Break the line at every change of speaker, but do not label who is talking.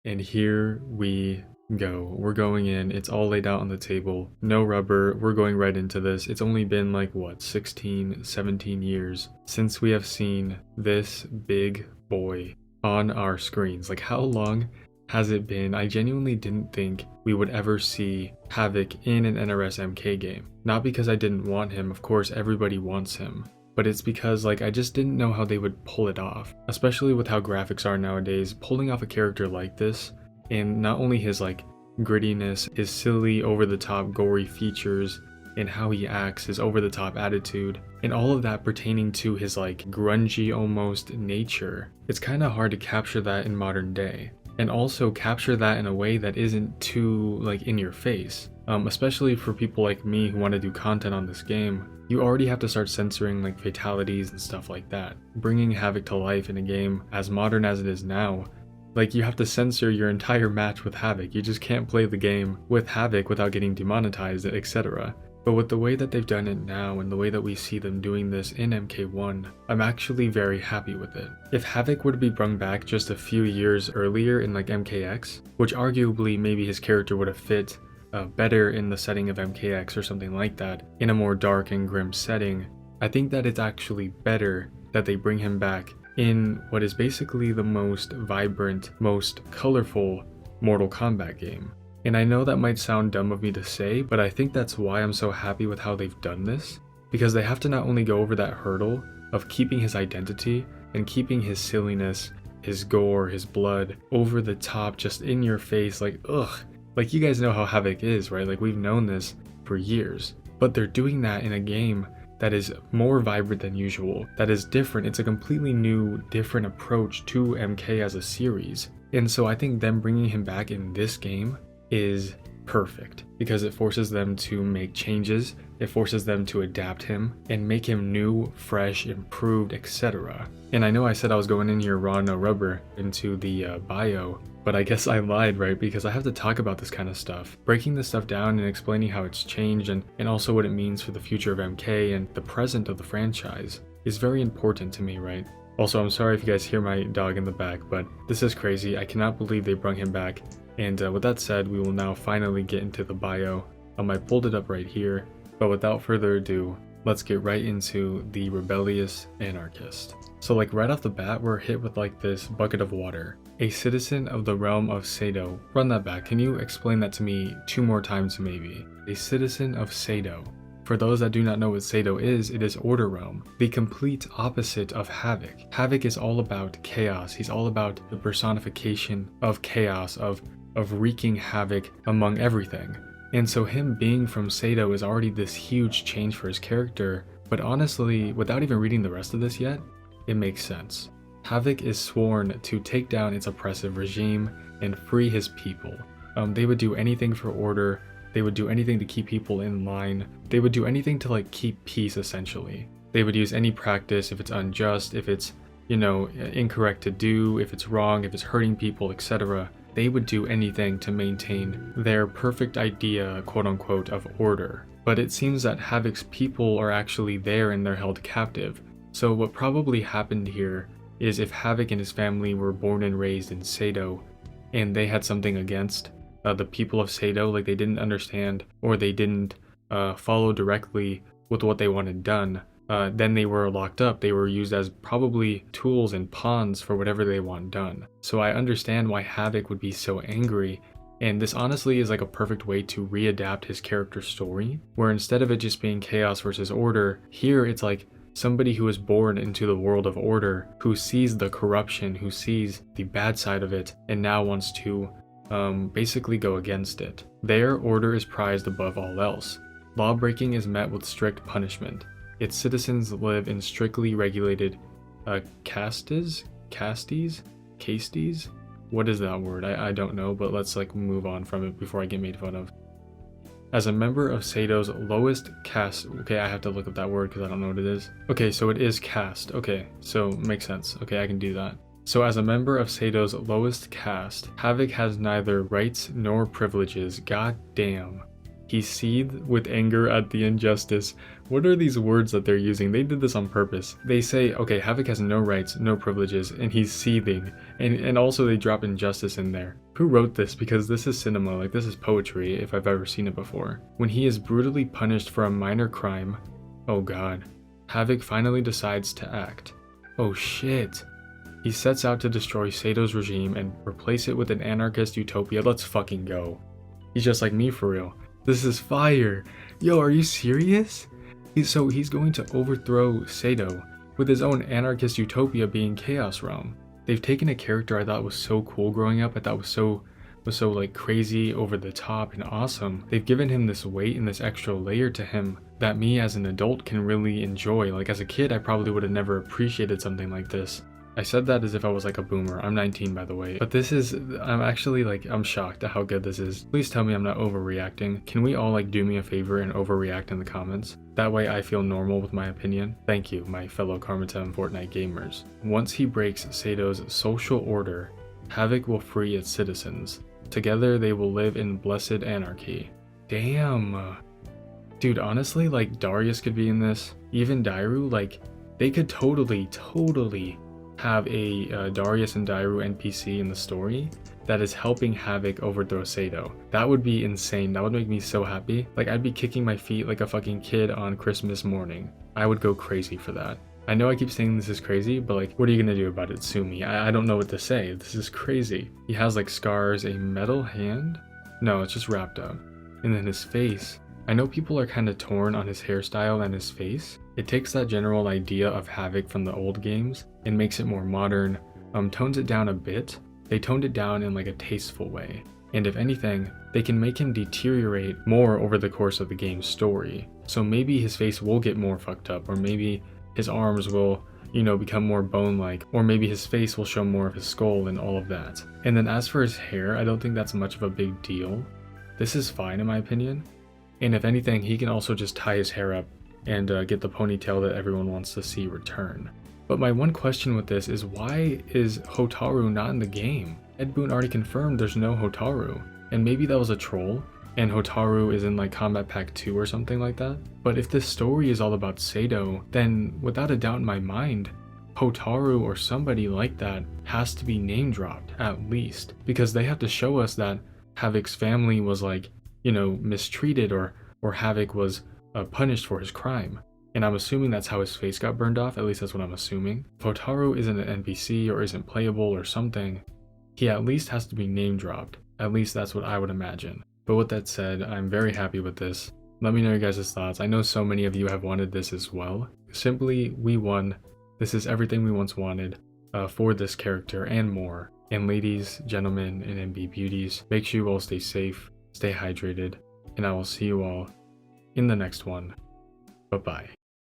And here we go. We're going in. It's all laid out on the table. No rubber. We're going right into this. It's only been like, what, 16, 17 years since we have seen this big boy on our screens. Like, how long has it been? I genuinely didn't think we would ever see Havik in an NRS MK game. Not because I didn't want him. Of course, everybody wants him. But it's because, like, I just didn't know how they would pull it off. Especially with how graphics are nowadays, pulling off a character like this, and not only his, like, grittiness, his silly, over-the-top, gory features, and how he acts, his over-the-top attitude, and all of that pertaining to his, like, grungy, almost, nature. It's kinda hard to capture that in modern day. And also capture that in a way that isn't too, like, in your face. Especially for people like me who want to do content on this game, you already have to start censoring like fatalities and stuff like that. Bringing Havik to life in a game as modern as it is now, like you have to censor your entire match with Havik. You just can't play the game with Havik without getting demonetized, etc. But with the way that they've done it now and the way that we see them doing this in MK1, I'm actually very happy with it. If Havik were to be brought back just a few years earlier in like MKX, which arguably maybe his character would have fit better in the setting of MKX or something like that, in a more dark and grim setting, I think that it's actually better that they bring him back in what is basically the most vibrant, most colorful Mortal Kombat game. And I know that might sound dumb of me to say, but I think that's why I'm so happy with how they've done this, because they have to not only go over that hurdle of keeping his identity and keeping his silliness, his gore, his blood over the top, just in your face, like, ugh. Like, you guys know how Havik is, right? Like, we've known this for years. But they're doing that in a game that is more vibrant than usual, that is different. It's a completely new, different approach to MK as a series. And so I think them bringing him back in this game is perfect, because it forces them to make changes, it forces them to adapt him and make him new, fresh, improved, etc. And I know I said I was going in here raw, no rubber into the bio, but I guess I lied, right? Because I have to talk about this kind of stuff. Breaking this stuff down and explaining how it's changed and also what it means for the future of MK and the present of the franchise is very important to me, right? Also, I'm sorry if you guys hear my dog in the back, but this is crazy. I cannot believe they brought him back. And with that said, we will now finally get into the bio. I pulled it up right here, but without further ado, let's get right into the rebellious anarchist. So like right off the bat, we're hit with like this bucket of water. A citizen of the realm of Sado. Run that back. Can you explain that to me 2 more times maybe? A citizen of Sado. For those that do not know what Sado is, it is Order Realm, the complete opposite of Havik. Havik is all about chaos. He's all about the personification of chaos, of wreaking havoc among everything. And so him being from Sado is already this huge change for his character, but honestly, without even reading the rest of this yet, it makes sense. Havik is sworn to take down its oppressive regime and free his people. They would do anything for order, they would do anything to keep people in line, they would do anything to like keep peace essentially. They would use any practice if it's unjust, if it's, you know, incorrect to do, if it's wrong, if it's hurting people, etc. They would do anything to maintain their perfect idea, quote unquote, of order. But it seems that Havik's people are actually there and they're held captive. So what probably happened here is if Havik and his family were born and raised in Sado, and they had something against the people of Sado, like they didn't understand or they didn't follow directly with what they wanted done, then they were locked up. They were used as probably tools and pawns for whatever they want done. So I understand why Havik would be so angry, and this honestly is like a perfect way to readapt his character's story, where instead of it just being chaos versus order, here it's like somebody who is born into the world of order, who sees the corruption, who sees the bad side of it, and now wants to basically go against it. There, order is prized above all else. Lawbreaking is met with strict punishment. Its citizens live in strictly regulated castes? What is that word? I don't know, but let's like move on from it before I get made fun of. As a member of Sado's lowest caste, okay, I have to look up that word because I don't know what it is. Okay, so it is caste. Okay, so makes sense. Okay, I can do that. So as a member of Sado's lowest caste, Havik has neither rights nor privileges. God damn. He seethed with anger at the injustice. What are these words that they're using? They did this on purpose. They say, okay, Havik has no rights, no privileges, and he's seething. And also they drop injustice in there. Who wrote this? Because this is cinema, like this is poetry if I've ever seen it before. When he is brutally punished for a minor crime, oh god, Havik finally decides to act. Oh shit. He sets out to destroy Sato's regime and replace it with an anarchist utopia. Let's fucking go. He's just like me for real. This is fire. Yo, are you serious? He's going to overthrow Sato with his own anarchist utopia being Chaos Realm. They've taken a character I thought was so cool growing up. I thought was so like crazy, over the top, and awesome. They've given him this weight and this extra layer to him that me as an adult can really enjoy. Like as a kid, I probably would have never appreciated something like this. I said that as if I was like a boomer. I'm 19 by the way. But this is, I'm actually like, I'm shocked at how good this is. Please tell me I'm not overreacting. Can we all like do me a favor and overreact in the comments? That way I feel normal with my opinion. Thank you, my fellow Karmatem Fortnite gamers. Once he breaks Sato's social order, Havik will free its citizens. Together they will live in blessed anarchy. Damn. Dude, honestly, like Darius could be in this. Even Dairu, like they could totally have a Darius and Dairu NPC in the story that is helping Havik overthrow Sato. That would be insane. That would make me so happy. Like I'd be kicking my feet like a fucking kid on Christmas morning. I would go crazy for that. I know I keep saying this is crazy, but like what are you gonna do about it? Sue me. I don't know what to say. This is crazy. He has like scars, a metal hand? No, it's just wrapped up. And then his face. I know people are kind of torn on his hairstyle and his face. It takes that general idea of Havik from the old games and makes it more modern, tones it down a bit. They toned it down in like a tasteful way. And if anything, they can make him deteriorate more over the course of the game's story. So maybe his face will get more fucked up, or maybe his arms will, you know, become more bone-like, or maybe his face will show more of his skull and all of that. And then as for his hair, I don't think that's much of a big deal. This is fine in my opinion. And if anything, he can also just tie his hair up and get the ponytail that everyone wants to see return. But my one question with this is, why is Hotaru not in the game? Ed Boon already confirmed there's no Hotaru. And maybe that was a troll, and Hotaru is in like Combat Pack 2 or something like that. But if this story is all about Sato, then without a doubt in my mind, Hotaru or somebody like that has to be name dropped at least. Because they have to show us that Havik's family was like, you know, mistreated, or Havik was punished for his crime. And I'm assuming that's how his face got burned off, at least that's what I'm assuming. If Hotaru isn't an NPC or isn't playable or something, he at least has to be name dropped. At least that's what I would imagine. But with that said, I'm very happy with this. Let me know your guys' thoughts. I know so many of you have wanted this as well. Simply, we won. This is everything we once wanted for this character and more. And ladies, gentlemen, and MB beauties, make sure you all stay safe, stay hydrated, and I will see you all in the next one. Bye-bye.